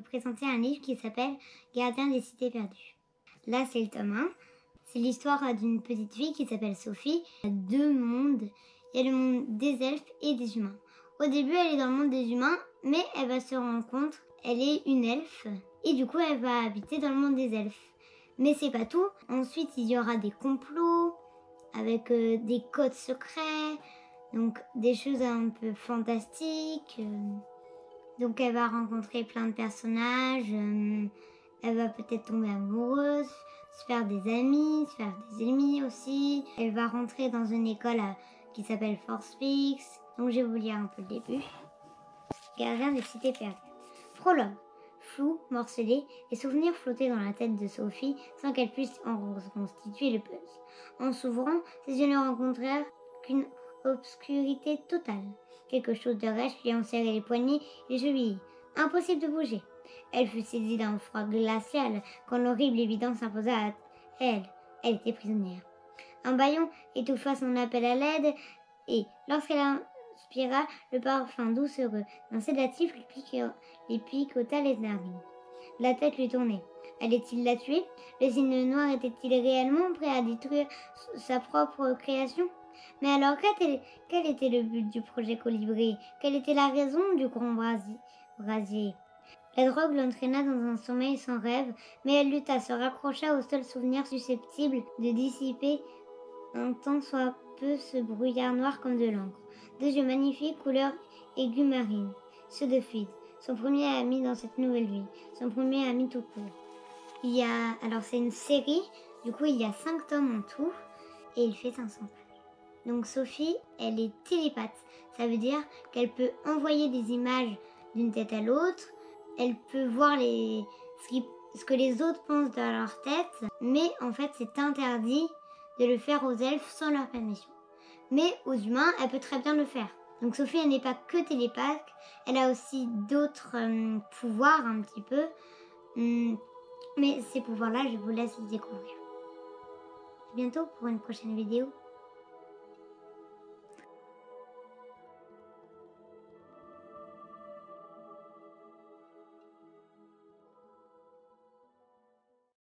vous présenter un livre qui s'appelle Gardien des cités perdues. Là, c'est le tome 1. C'est l'histoire d'une petite fille qui s'appelle Sophie. Il y a deux mondes. Il y a le monde des elfes et des humains. Au début, elle est dans le monde des humains, mais elle va se rendre compte, elle est une elfe. Et du coup, elle va habiter dans le monde des elfes. Mais c'est pas tout. Ensuite, il y aura des complots avec des codes secrets. Donc, des choses un peu fantastiques. Donc, elle va rencontrer plein de personnages. Elle va peut-être tomber amoureuse, se faire des amis, se faire des ennemis aussi. Elle va rentrer dans une école qui s'appelle Force Fix. Donc, je vais vous lire un peu le début. Gardien des cités perdues. Prologue. Flou, morcelé, les souvenirs flottaient dans la tête de Sophie sans qu'elle puisse en reconstituer le puzzle. En s'ouvrant, ses yeux ne rencontrèrent qu'une obscurité totale. Quelque chose de rêche lui enserrait les poignets et les chevilles. Impossible de bouger. Elle fut saisie d'un froid glacial quand l'horrible évidence s'imposa à elle. Elle était prisonnière. Un bâillon étouffa son appel à l'aide et, lorsqu'elle inspira le parfum doucereux d'un sédatif, lui picota les narines. La tête lui tournait. Allait-il la tuer? Le signe noir était-il réellement prêt à détruire sa propre création? Mais alors, quel était le but du projet Colibri? Quelle était la raison du grand brasier? La drogue l'entraîna dans un sommeil sans rêve, mais elle lutta, se raccrocha au seul souvenir susceptible de dissiper un tant soit peu ce brouillard noir comme de l'encre. Deux yeux magnifiques, couleur aiguë marine, ceux de Fid, son premier ami dans cette nouvelle vie, son premier ami tout court. Alors c'est une série, du coup il y a 5 tomes en tout, et il fait 500 pages. Donc Sophie, elle est télépathe, ça veut dire qu'elle peut envoyer des images d'une tête à l'autre, elle peut voir ce que les autres pensent dans leur tête, mais en fait c'est interdit de le faire aux elfes sans leur permission. Mais aux humains, elle peut très bien le faire. Donc Sophie, elle n'est pas que télépathe, elle a aussi d'autres pouvoirs un petit peu. Mais ces pouvoirs-là, je vous laisse les découvrir. À bientôt pour une prochaine vidéo.